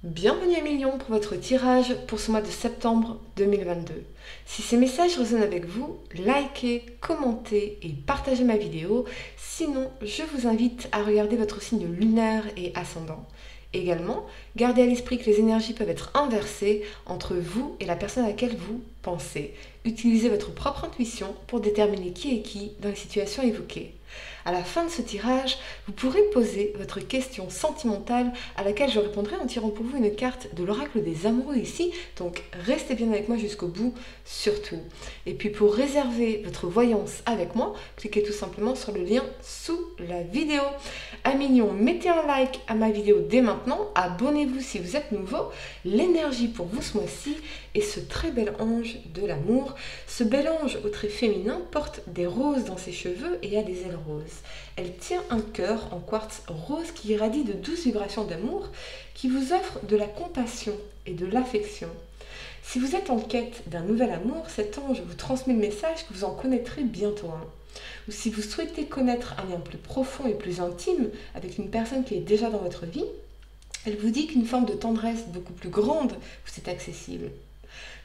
Bienvenue à Million pour votre tirage pour ce mois de septembre 2022. Si ces messages résonnent avec vous, likez, commentez et partagez ma vidéo. Sinon, je vous invite à regarder votre signe lunaire et ascendant. Également, gardez à l'esprit que les énergies peuvent être inversées entre vous et la personne à laquelle vous pensez. Utilisez votre propre intuition pour déterminer qui est qui dans les situations évoquées. À la fin de ce tirage, vous pourrez poser votre question sentimentale à laquelle je répondrai en tirant pour vous une carte de l'oracle des amoureux ici. Donc restez bien avec moi jusqu'au bout surtout. Et puis pour réserver votre voyance avec moi, cliquez tout simplement sur le lien sous la vidéo. À Mignon, mettez un like à ma vidéo dès maintenant. Abonnez-vous si vous êtes nouveau. L'énergie pour vous ce mois-ci est ce très bel ange de l'amour. Ce bel ange au trait féminin porte des roses dans ses cheveux et a des ailes roses. Elle tient un cœur en quartz rose qui irradie de douces vibrations d'amour, qui vous offre de la compassion et de l'affection. Si vous êtes en quête d'un nouvel amour, cet ange vous transmet le message que vous en connaîtrez bientôt un. Ou si vous souhaitez connaître un lien plus profond et plus intime avec une personne qui est déjà dans votre vie, elle vous dit qu'une forme de tendresse beaucoup plus grande vous est accessible.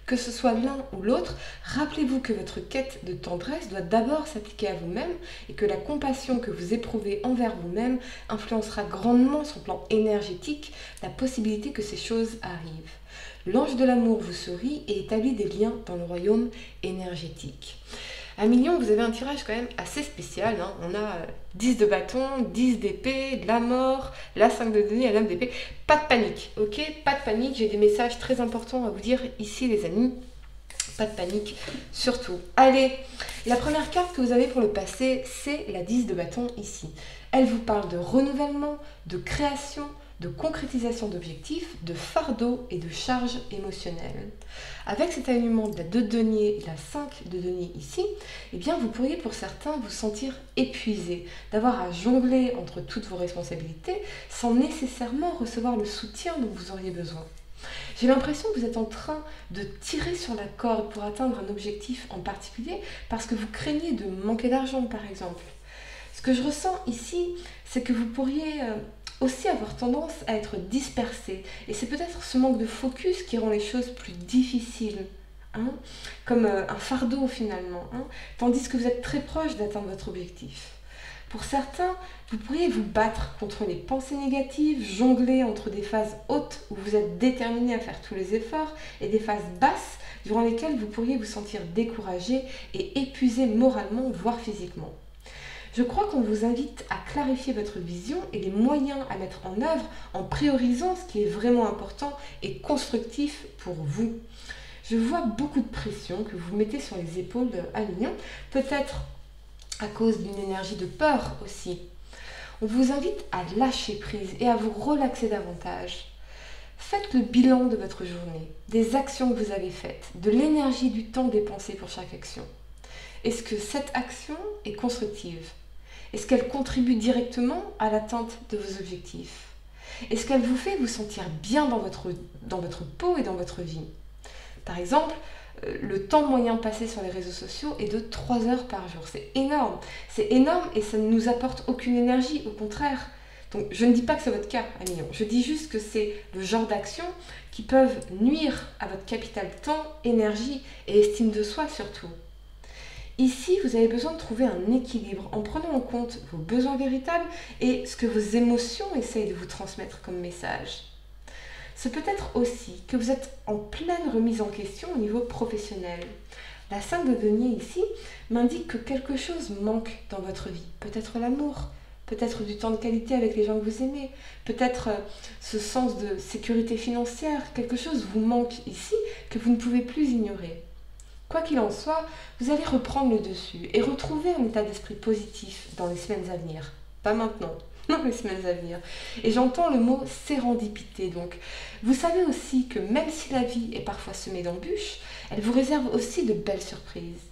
Que ce soit l'un ou l'autre, rappelez-vous que votre quête de tendresse doit d'abord s'appliquer à vous-même et que la compassion que vous éprouvez envers vous-même influencera grandement sur le plan énergétique la possibilité que ces choses arrivent. L'ange de l'amour vous sourit et établit des liens dans le royaume énergétique. À Million, vous avez un tirage quand même assez spécial. On a 10 de bâton, 10 d'épée, de la mort, la 5 de denier et l'homme d'épée. Pas de panique, ok? Pas de panique, j'ai des messages très importants à vous dire ici les amis. Pas de panique, surtout. Allez, la première carte que vous avez pour le passé, c'est la 10 de bâton ici. Elle vous parle de renouvellement, de création, de concrétisation d'objectifs, de fardeau et de charge émotionnelle. Avec cet alignement de la 2 de denier et la 5 de denier ici, eh bien vous pourriez pour certains vous sentir épuisé, d'avoir à jongler entre toutes vos responsabilités sans nécessairement recevoir le soutien dont vous auriez besoin. J'ai l'impression que vous êtes en train de tirer sur la corde pour atteindre un objectif en particulier parce que vous craignez de manquer d'argent par exemple. Ce que je ressens ici, c'est que vous pourriez aussi avoir tendance à être dispersé. Et c'est peut-être ce manque de focus qui rend les choses plus difficiles. Comme un fardeau finalement. Tandis que vous êtes très proche d'atteindre votre objectif. Pour certains, vous pourriez vous battre contre les pensées négatives, jongler entre des phases hautes où vous êtes déterminé à faire tous les efforts et des phases basses durant lesquelles vous pourriez vous sentir découragé et épuisé moralement, voire physiquement. Je crois qu'on vous invite à clarifier votre vision et les moyens à mettre en œuvre en priorisant ce qui est vraiment important et constructif pour vous. Je vois beaucoup de pression que vous mettez sur les épaules à Million, peut-être à cause d'une énergie de peur aussi. On vous invite à lâcher prise et à vous relaxer davantage. Faites le bilan de votre journée, des actions que vous avez faites, de l'énergie du temps dépensé pour chaque action. Est-ce que cette action est constructive? Est-ce qu'elle contribue directement à l'atteinte de vos objectifs? Est-ce qu'elle vous fait vous sentir bien dans votre peau et dans votre vie? Par exemple, le temps moyen passé sur les réseaux sociaux est de 3 heures par jour. C'est énorme. C'est énorme et ça ne nous apporte aucune énergie, au contraire. Donc je ne dis pas que c'est votre cas, Million. Je dis juste que c'est le genre d'actions qui peuvent nuire à votre capital temps, énergie et estime de soi surtout. Ici, vous avez besoin de trouver un équilibre en prenant en compte vos besoins véritables et ce que vos émotions essayent de vous transmettre comme message. C'est peut-être aussi que vous êtes en pleine remise en question au niveau professionnel. La 5 de denier ici m'indique que quelque chose manque dans votre vie. Peut-être l'amour, peut-être du temps de qualité avec les gens que vous aimez, peut-être ce sens de sécurité financière. Quelque chose vous manque ici que vous ne pouvez plus ignorer. Quoi qu'il en soit, vous allez reprendre le dessus et retrouver un état d'esprit positif dans les semaines à venir. Pas maintenant, dans les semaines à venir. Et j'entends le mot sérendipité. Donc, vous savez aussi que même si la vie est parfois semée d'embûches, elle vous réserve aussi de belles surprises.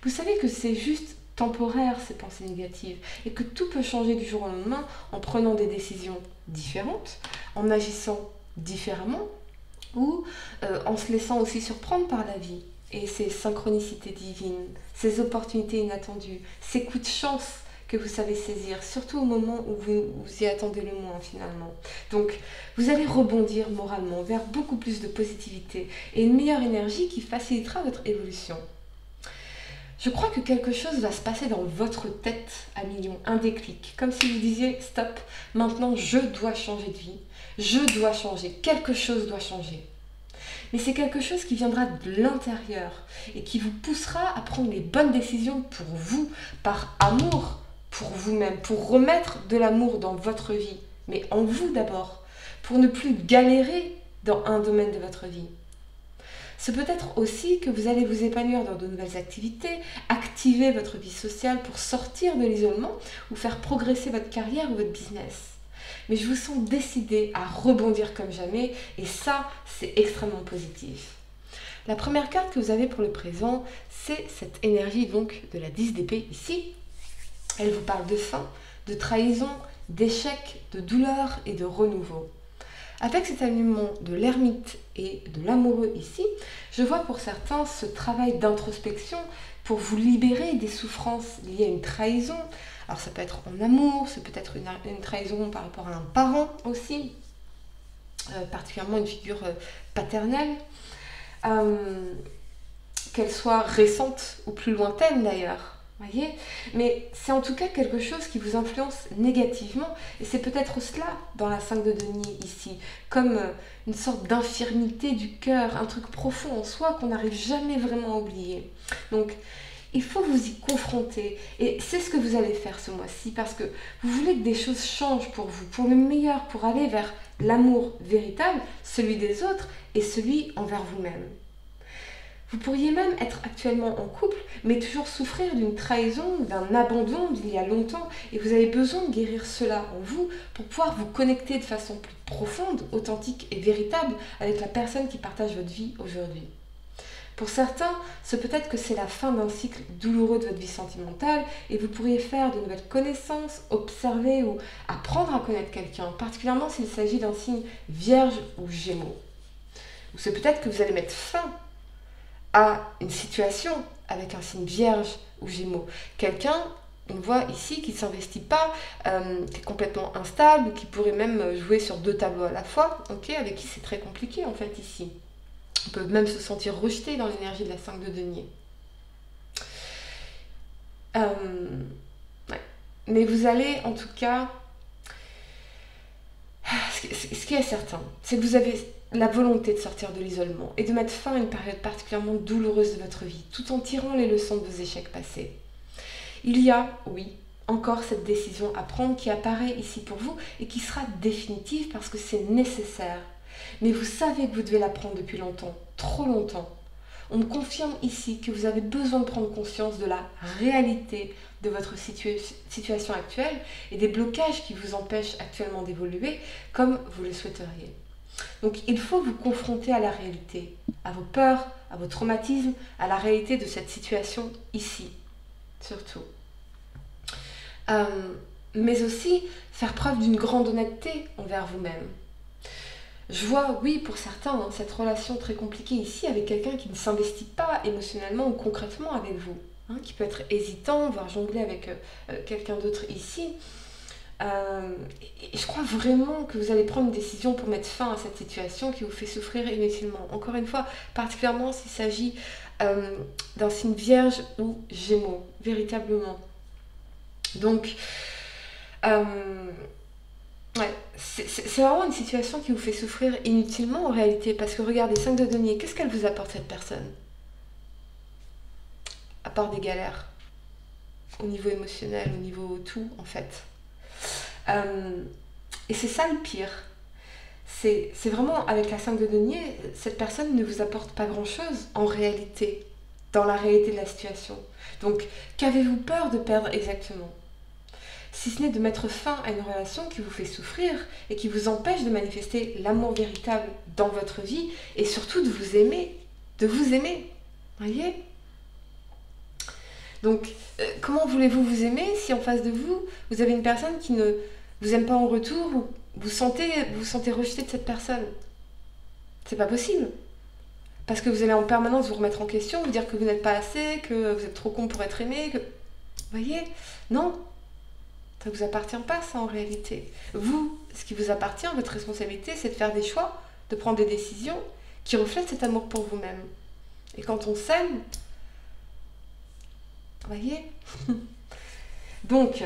Vous savez que c'est juste temporaire ces pensées négatives et que tout peut changer du jour au lendemain en prenant des décisions différentes, en agissant différemment ou en se laissant aussi surprendre par la vie. Et ces synchronicités divines, ces opportunités inattendues, ces coups de chance que vous savez saisir, surtout au moment où vous y attendez le moins finalement. Donc, vous allez rebondir moralement vers beaucoup plus de positivité et une meilleure énergie qui facilitera votre évolution. Je crois que quelque chose va se passer dans votre tête à millions, un déclic, comme si vous disiez stop, maintenant je dois changer de vie, je dois changer, quelque chose doit changer. Mais c'est quelque chose qui viendra de l'intérieur et qui vous poussera à prendre les bonnes décisions pour vous, par amour pour vous-même, pour remettre de l'amour dans votre vie, mais en vous d'abord, pour ne plus galérer dans un domaine de votre vie. C'est peut-être aussi que vous allez vous épanouir dans de nouvelles activités, activer votre vie sociale pour sortir de l'isolement ou faire progresser votre carrière ou votre business. Mais je vous sens décidé à rebondir comme jamais et ça, c'est extrêmement positif. La première carte que vous avez pour le présent, c'est cette énergie donc de la 10 d'épée ici. Elle vous parle de fin, de trahison, d'échec, de douleur et de renouveau. Avec cet alignement de l'ermite et de l'amoureux ici, je vois pour certains ce travail d'introspection pour vous libérer des souffrances liées à une trahison. Alors ça peut être en amour, ça peut être une trahison par rapport à un parent aussi, particulièrement une figure paternelle, qu'elle soit récente ou plus lointaine d'ailleurs. Voyez, mais c'est en tout cas quelque chose qui vous influence négativement et c'est peut-être cela dans la 5 de denier ici, comme une sorte d'infirmité du cœur, un truc profond en soi qu'on n'arrive jamais vraiment à oublier. Donc il faut vous y confronter et c'est ce que vous allez faire ce mois-ci parce que vous voulez que des choses changent pour vous, pour le meilleur, pour aller vers l'amour véritable, celui des autres et celui envers vous-même. Vous pourriez même être actuellement en couple, mais toujours souffrir d'une trahison, d'un abandon d'il y a longtemps, et vous avez besoin de guérir cela en vous pour pouvoir vous connecter de façon plus profonde, authentique et véritable avec la personne qui partage votre vie aujourd'hui. Pour certains, c'est peut-être que c'est la fin d'un cycle douloureux de votre vie sentimentale et vous pourriez faire de nouvelles connaissances, observer ou apprendre à connaître quelqu'un, particulièrement s'il s'agit d'un signe vierge ou gémeaux. Ou c'est peut-être que vous allez mettre fin à une situation avec un signe vierge ou gémeaux. Quelqu'un, on voit ici, qui ne s'investit pas, qui est complètement instable, qui pourrait même jouer sur 2 tableaux à la fois, okay, avec qui c'est très compliqué en fait ici. On peut même se sentir rejeté dans l'énergie de la 5 de denier. Ouais. Mais vous allez en tout cas... Ce qui est certain, c'est que vous avez la volonté de sortir de l'isolement et de mettre fin à une période particulièrement douloureuse de votre vie, tout en tirant les leçons de vos échecs passés. Il y a, oui, encore cette décision à prendre qui apparaît ici pour vous et qui sera définitive parce que c'est nécessaire. Mais vous savez que vous devez la prendre depuis longtemps, trop longtemps. On me confirme ici que vous avez besoin de prendre conscience de la réalité de votre situation actuelle et des blocages qui vous empêchent actuellement d'évoluer comme vous le souhaiteriez. Donc il faut vous confronter à la réalité, à vos peurs, à vos traumatismes, à la réalité de cette situation ici, surtout. Mais aussi faire preuve d'une grande honnêteté envers vous-même. Je vois, oui, pour certains, cette relation très compliquée ici avec quelqu'un qui ne s'investit pas émotionnellement ou concrètement avec vous, qui peut être hésitant, voire jongler avec quelqu'un d'autre ici. Et je crois vraiment que vous allez prendre une décision pour mettre fin à cette situation qui vous fait souffrir inutilement. Encore une fois, particulièrement s'il s'agit d'un signe vierge ou gémeaux, véritablement. Donc, ouais, c'est vraiment une situation qui vous fait souffrir inutilement en réalité. Parce que regardez, 5 de denier, qu'est-ce qu'elle vous apporte cette personne? À part des galères. Au niveau émotionnel, au niveau tout en fait. Et c'est ça le pire. C'est vraiment avec la 5 de denier, cette personne ne vous apporte pas grand-chose en réalité, dans la réalité de la situation. Donc, qu'avez-vous peur de perdre exactement? Si ce n'est de mettre fin à une relation qui vous fait souffrir et qui vous empêche de manifester l'amour véritable dans votre vie et surtout de vous aimer. De vous aimer. Voyez? Donc, comment voulez-vous vous aimer si en face de vous, vous avez une personne qui ne vous aime pas en retour ou vous sentez rejeté de cette personne? C'est pas possible. Parce que vous allez en permanence vous remettre en question, vous dire que vous n'êtes pas assez, que vous êtes trop con pour être aimé, que... Vous voyez? Non. Ça ne vous appartient pas, ça, en réalité. Vous, ce qui vous appartient, votre responsabilité, c'est de faire des choix, de prendre des décisions qui reflètent cet amour pour vous-même. Et quand on s'aime, vous voyez. Donc,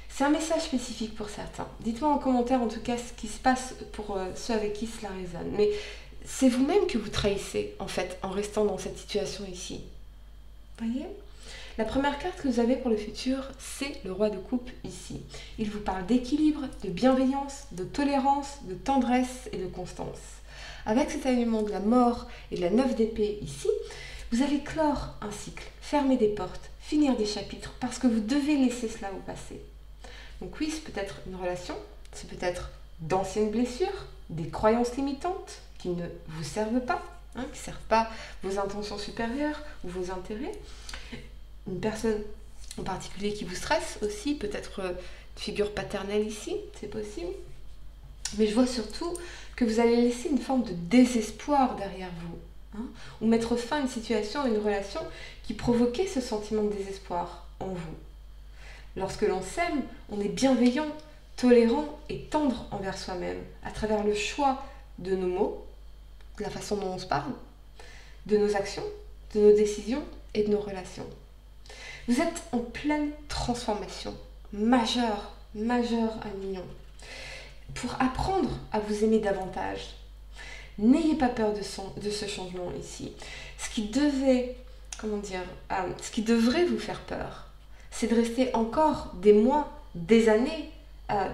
c'est un message spécifique pour certains. Dites-moi en commentaire, en tout cas, ce qui se passe pour ceux avec qui cela résonne. Mais c'est vous-même que vous trahissez, en fait, en restant dans cette situation ici. Vous voyez ? La première carte que vous avez pour le futur, c'est le roi de coupe ici. Il vous parle d'équilibre, de bienveillance, de tolérance, de tendresse et de constance. Avec cet alignement de la mort et de la 9 d'épée ici, vous allez clore un cycle, fermer des portes, finir des chapitres, parce que vous devez laisser cela au passé. Donc oui, c'est peut-être une relation, c'est peut-être d'anciennes blessures, des croyances limitantes qui ne vous servent pas, qui ne servent pas vos intentions supérieures ou vos intérêts. Une personne en particulier qui vous stresse aussi, peut-être une figure paternelle ici, c'est possible. Mais je vois surtout que vous allez laisser une forme de désespoir derrière vous, ou mettre fin à une situation, à une relation qui provoquait ce sentiment de désespoir en vous. Lorsque l'on s'aime, on est bienveillant, tolérant et tendre envers soi-même, à travers le choix de nos mots, de la façon dont on se parle, de nos actions, de nos décisions et de nos relations. Vous êtes en pleine transformation, majeure à Mignon. Pour apprendre à vous aimer davantage, n'ayez pas peur de ce changement ici. Ce qui devrait vous faire peur, c'est de rester encore des mois, des années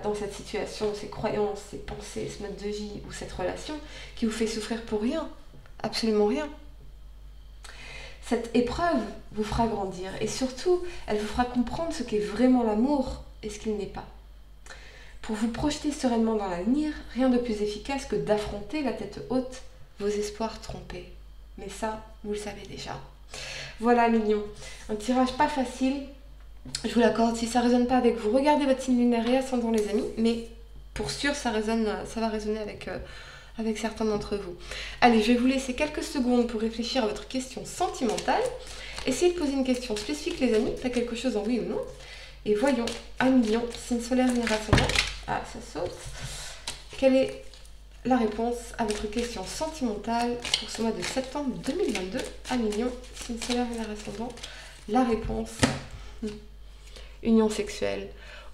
dans cette situation, ces croyances, ces pensées, ce mode de vie ou cette relation qui vous fait souffrir pour rien, absolument rien. Cette épreuve vous fera grandir et surtout, elle vous fera comprendre ce qu'est vraiment l'amour et ce qu'il n'est pas. Pour vous projeter sereinement dans l'avenir, rien de plus efficace que d'affronter la tête haute vos espoirs trompés. Mais ça, vous le savez déjà. Voilà, Mignon. Un tirage pas facile. Je vous l'accorde, si ça ne résonne pas avec vous, regardez votre signe lunaire et ascendant, les amis. Mais pour sûr, ça va résonner avec certains d'entre vous. Allez, je vais vous laisser quelques secondes pour réfléchir à votre question sentimentale. Essayez de poser une question spécifique, les amis. T'as quelque chose en oui ou non? Et voyons, à Mignon, signe solaire, lunaire, ascendant. Ah, ça saute. Quelle est la réponse à votre question sentimentale pour ce mois de septembre 2022? À Mignon, signe solaire, lunaire, ascendant. La réponse, union sexuelle.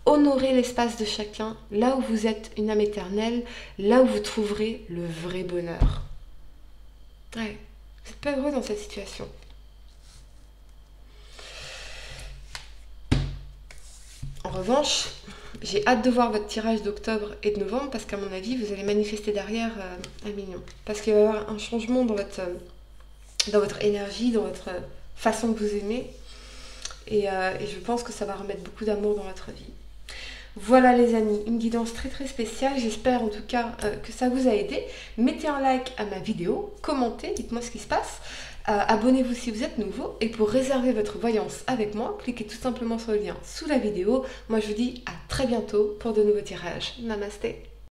Honorez l'espace de chacun, là où vous êtes une âme éternelle, là où vous trouverez le vrai bonheur. Ouais, vous n'êtes pas heureux dans cette situation. En revanche, j'ai hâte de voir votre tirage d'octobre et de novembre parce qu'à mon avis, vous allez manifester derrière à Mignon. Parce qu'il va y avoir un changement dans votre énergie, dans votre façon de vous aimer. Et je pense que ça va remettre beaucoup d'amour dans votre vie. Voilà les amis, une guidance très très spéciale. J'espère en tout cas que ça vous a aidé. Mettez un like à ma vidéo, commentez, dites-moi ce qui se passe. Abonnez-vous si vous êtes nouveau. Et pour réserver votre voyance avec moi, cliquez tout simplement sur le lien sous la vidéo. Moi je vous dis à très bientôt pour de nouveaux tirages. Namasté.